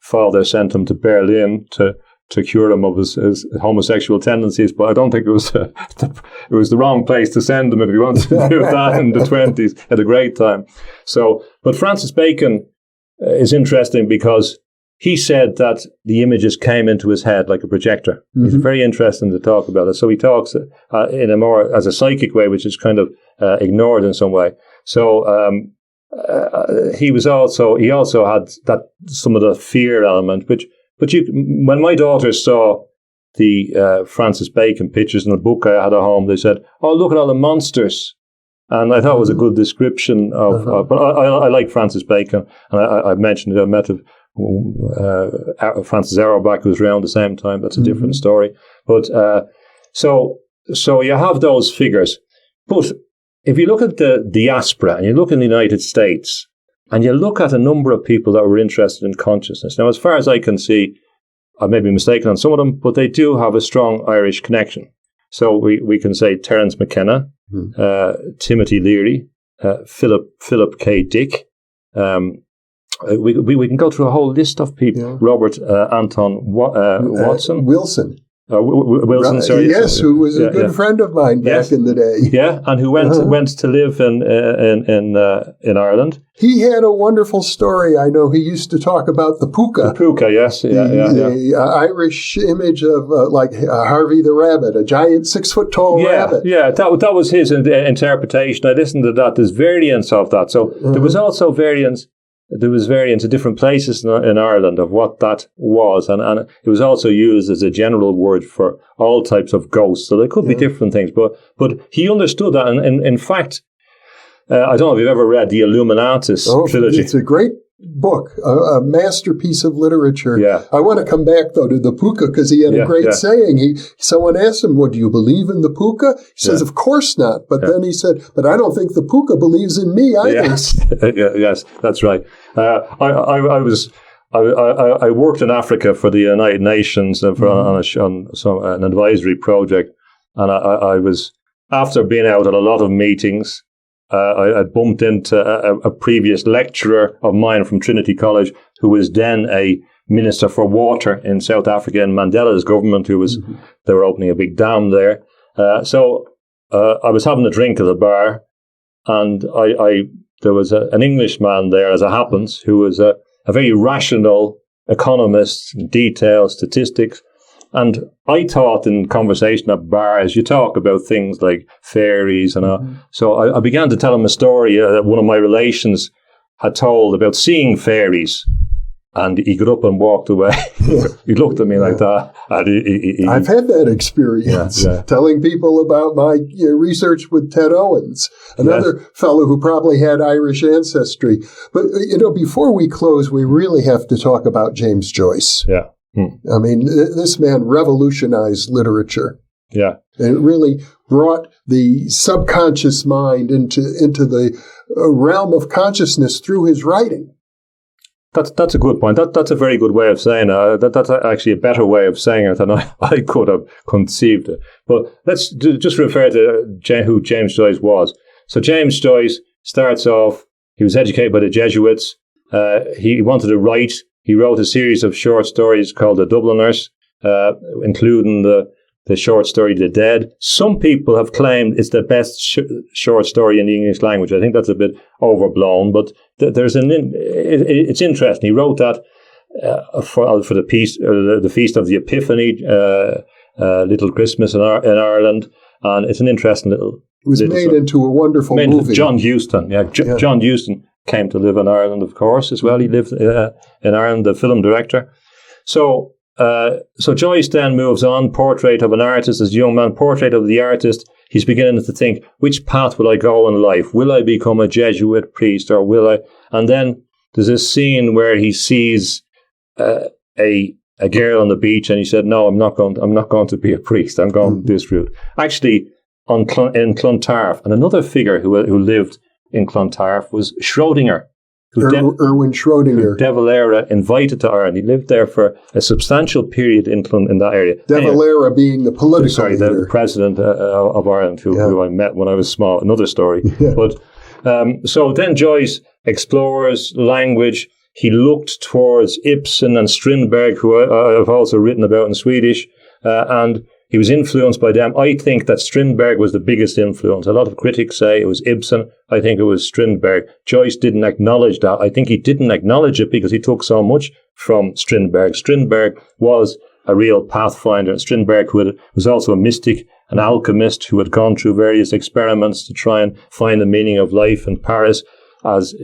father sent him to Berlin to cure him of his homosexual tendencies. But I don't think it was the wrong place to send him if he wanted to do that in the 20s. Had a great time. But Francis Bacon is interesting because he said that the images came into his head like a projector. It's very interesting to talk about it. So he talks in a more as a psychic way, which is kind of ignored in some way. So he also had that some of the fear element, when my daughters saw the Francis Bacon pictures in the book I had at home, they said, "Oh, look at all the monsters." And I thought it was a good description of, but I like Francis Bacon. And I mentioned it, I met Francis Auerbach, who was around the same time. That's a different story. But so you have those figures. But if you look at the diaspora and you look in the United States and you look at a number of people that were interested in consciousness, now as far as I can see, I may be mistaken on some of them, but they do have a strong Irish connection. So we can say Terence McKenna, Timothy Leary, Philip K. Dick. We can go through a whole list of people. Yeah. Robert Anton Watson. Wilson. Wilson, sorry. Yes, who was a good friend of mine back in the day. Yeah, and who went to live in Ireland. He had a wonderful story. I know he used to talk about the puka. The puka, yes. The Irish image of like Harvey the rabbit, a giant 6-foot-tall rabbit. Yeah, that was his interpretation. I listened to that. There's variants of that. So there was also variants. There was variants at different places in Ireland of what that was, and it was also used as a general word for all types of ghosts. So there could be different things, but he understood that, and in fact, I don't know if you've ever read the Illuminatus trilogy. It's a great book, a masterpiece of literature. Yeah. I want to come back, though, to the puka, because he had a great saying. Someone asked him, do you believe in the puka? He says, of course not. But then he said, but I don't think the puka believes in me either. Yes, that's right. I worked in Africa for the United Nations on an advisory project, and I was, after being out at a lot of meetings, I bumped into a previous lecturer of mine from Trinity College, who was then a minister for water in South Africa in Mandela's government, they were opening a big dam there. So I was having a drink at a bar, and there was an Englishman there, as it happens, who was a very rational economist, detail, statistics. And I thought in conversation at bars, you talk about things like fairies and all. So I began to tell him a story that one of my relations had told about seeing fairies. And he got up and walked away. He looked at me like that. And I've had that experience, telling people about my research with Ted Owens, another fellow who probably had Irish ancestry. But, before we close, we really have to talk about James Joyce. Yeah. I mean, this man revolutionized literature. Yeah. And it really brought the subconscious mind into the realm of consciousness through his writing. That's a good point. That's a very good way of saying it. That's actually a better way of saying it than I could have conceived it. But let's just refer to who James Joyce was. So James Joyce starts off, he was educated by the Jesuits. He wanted to write. He wrote a series of short stories called The Dubliners, including the short story The Dead. Some people have claimed it's the best short story in the English language. I think that's a bit overblown, but it's interesting. He wrote that for the Feast of the Epiphany, Little Christmas in Ireland, and it's an interesting little. It was made into a wonderful movie. John Huston, John Huston came to live in Ireland, of course, as well. He lived in Ireland, the film director. So Joyce then moves on, portrait of an artist as a young man, portrait of the artist. He's beginning to think, which path will I go in life? Will I become a Jesuit priest, or will I? And then there's this scene where he sees a girl on the beach, and he said, "No, I'm not going to be a priest. I'm going this route." Actually, in Clontarf, and another figure who lived in Clontarf was Schrödinger. Erwin Schrödinger. De Valera invited to Ireland. He lived there for a substantial period in that area. De Valera being the political leader. The president of Ireland, who I met when I was small. Another story. But so then Joyce explores language. He looked towards Ibsen and Strindberg, who I've also written about in Swedish, and he was influenced by them. I think that Strindberg was the biggest influence. A lot of critics say it was Ibsen. I think it was Strindberg. Joyce didn't acknowledge that. I think he didn't acknowledge it because he took so much from Strindberg. Strindberg was a real pathfinder. Strindberg, who was also a mystic, an alchemist, who had gone through various experiments to try and find the meaning of life in Paris, as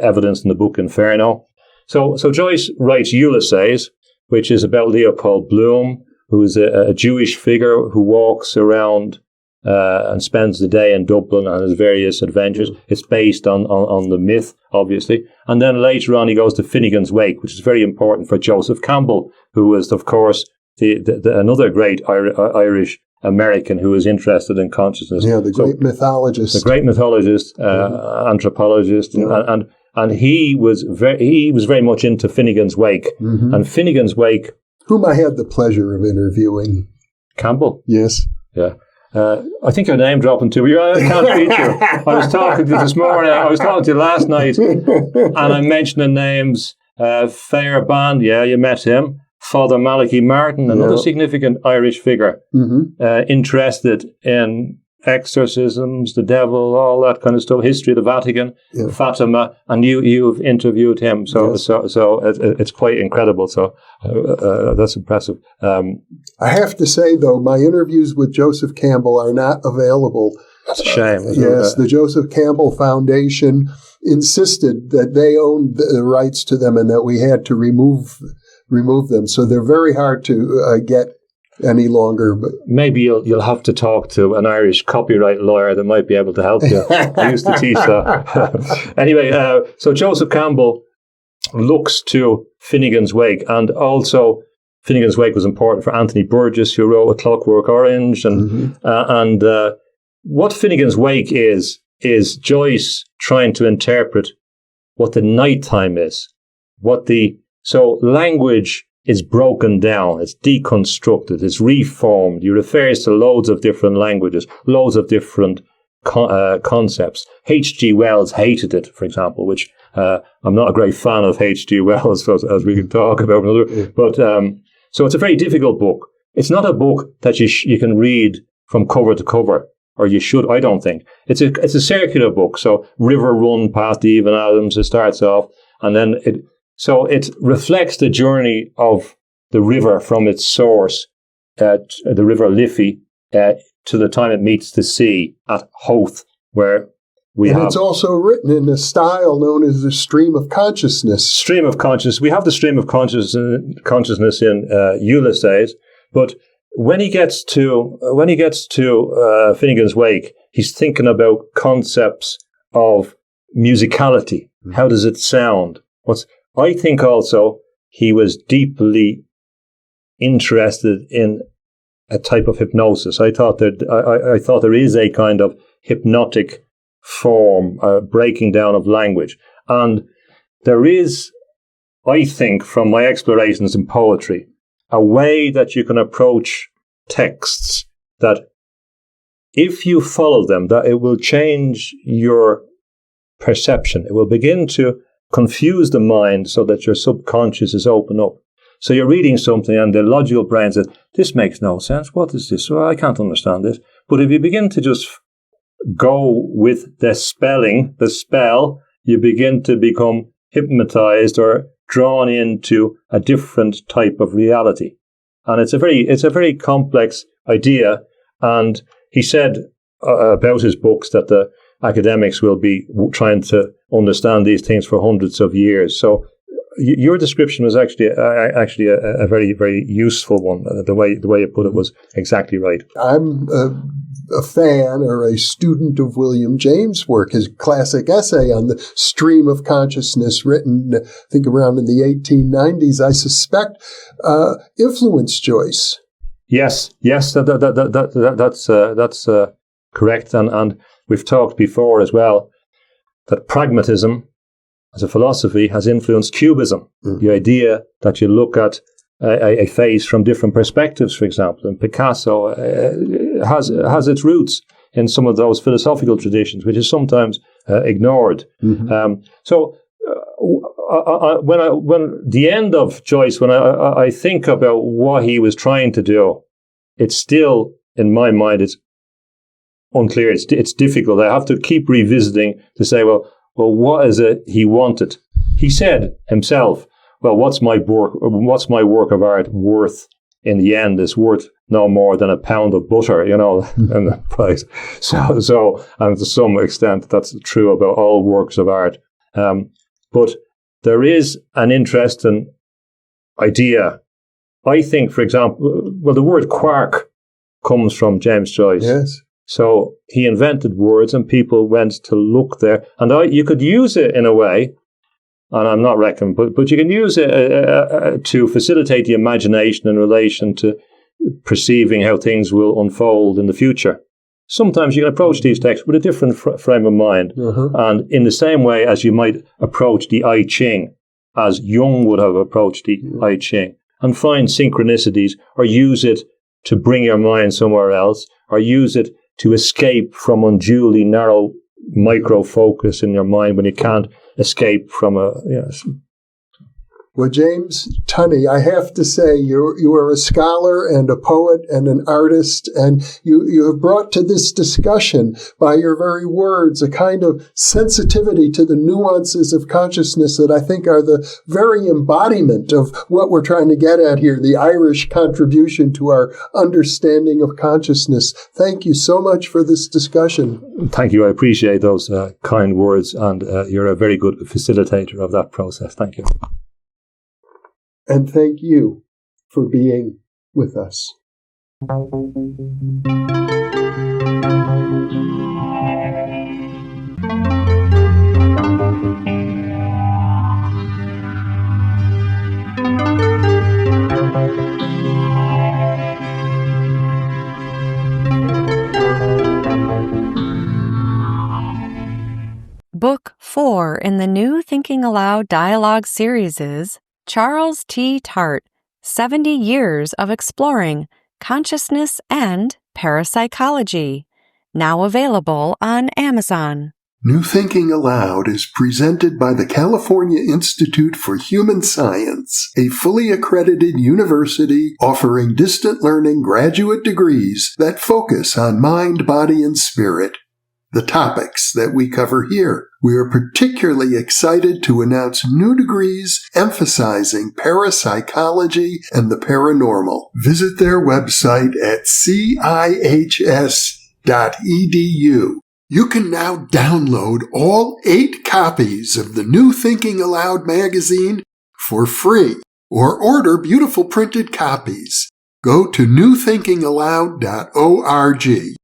evidenced in the book Inferno. So Joyce writes Ulysses, which is about Leopold Bloom, who is a Jewish figure who walks around and spends the day in Dublin and has various adventures. It's based on the myth, obviously. And then later on, he goes to Finnegan's Wake, which is very important for Joseph Campbell, who was, of course, another great Irish American who was interested in consciousness. Yeah, the great mythologist. The great mythologist, anthropologist, and he was very much into Finnegan's Wake. Mm-hmm. And Finnegan's Wake, whom I had the pleasure of interviewing. Campbell? Yes. Yeah. I think your name dropping too. I can't beat you. I was talking to you this morning. I was talking to you last night, and I mentioned the names. Fairbairn, yeah, you met him. Father Malachi Martin, another significant Irish figure, interested in exorcisms, the devil, all that kind of stuff, history of the Vatican, Fatima, and you've interviewed him, so it's quite incredible. So that's impressive. I have to say, though, my interviews with Joseph Campbell are not available. That's a shame. Yes, the Joseph Campbell Foundation insisted that they owned the rights to them and that we had to remove them. So they're very hard to get any longer. But maybe you'll have to talk to an Irish copyright lawyer that might be able to help you. I used to teach that. Anyway, so Joseph Campbell looks to Finnegan's Wake, and also Finnegan's Wake was important for Anthony Burgess, who wrote A Clockwork Orange, and what Finnegan's Wake is Joyce trying to interpret what the nighttime is, so language is broken down, it's deconstructed, it's reformed. He refers to loads of different languages, loads of different concepts. H.G. Wells hated it, for example, which I'm not a great fan of H.G. Wells, as we can talk about another. But so it's a very difficult book. It's not a book that you can read from cover to cover, or you should. I don't think it's a circular book. So River Run past the Evan Adams. It starts off, and then it reflects the journey of the river from its source, the River Liffey, to the time it meets the sea at Howth, where it's also written in a style known as the stream of consciousness. Stream of consciousness. We have the stream of consciousness in Ulysses, but when he gets to Finnegan's Wake, he's thinking about concepts of musicality. How does it sound? I think also he was deeply interested in a type of hypnosis. I thought there is a kind of hypnotic form, breaking down of language. And there is, I think, from my explorations in poetry, a way that you can approach texts that if you follow them, that it will change your perception. It will begin to confuse the mind so that your subconscious is open up. So you're reading something and the logical brain says, this makes no sense. What is this? Well, I can't understand this. But if you begin to just go with the spell, you begin to become hypnotized or drawn into a different type of reality. And it's a very complex idea. And he said about his books that the academics will be trying to understand these things for hundreds of years. So your description was actually a very, very useful one. The way you put it was exactly right. I'm a fan or a student of William James' work, his classic essay on the stream of consciousness, written, I think, around in the 1890s, I suspect, influenced Joyce. Yes, that's correct. And we've talked before as well that pragmatism as a philosophy has influenced Cubism. The idea that you look at a face from different perspectives, for example, and Picasso has its roots in some of those philosophical traditions, which is sometimes ignored. So when the end of Joyce, when I think about what he was trying to do, it's still, in my mind, it's unclear. It's difficult. I have to keep revisiting to say, well, what is it he wanted? He said himself, well, what's my work of art worth in the end? It's worth no more than a pound of butter, and the price. So, and to some extent, that's true about all works of art. But there is an interesting idea. I think, for example, the word quark comes from James Joyce. Yes. So he invented words and people went to look there. And you could use it in a way, and I'm not reckoning, but you can use it to facilitate the imagination in relation to perceiving how things will unfold in the future. Sometimes you can approach these texts with a different frame of mind. And in the same way as you might approach the I Ching, as Jung would have approached the I Ching, and find synchronicities, or use it to bring your mind somewhere else, or use it to escape from unduly narrow micro focus in your mind when you can't escape from Well, James Tunney, I have to say, you are a scholar and a poet and an artist, and you have brought to this discussion, by your very words, a kind of sensitivity to the nuances of consciousness that I think are the very embodiment of what we're trying to get at here, the Irish contribution to our understanding of consciousness. Thank you so much for this discussion. Thank you. I appreciate those kind words, and you're a very good facilitator of that process. Thank you. And thank you for being with us. Book 4 in the new Thinking Aloud dialogue series is Charles T. Tart, 70 Years of Exploring Consciousness and Parapsychology, now available on Amazon. New Thinking Aloud is presented by the California Institute for Human Science, a fully accredited university offering distant learning graduate degrees that focus on mind, body, and spirit. The topics that we cover here. We are particularly excited to announce new degrees emphasizing parapsychology and the paranormal. Visit their website at cihs.edu. You can now download all 8 copies of the New Thinking Aloud magazine for free, or order beautiful printed copies. Go to newthinkingaloud.org.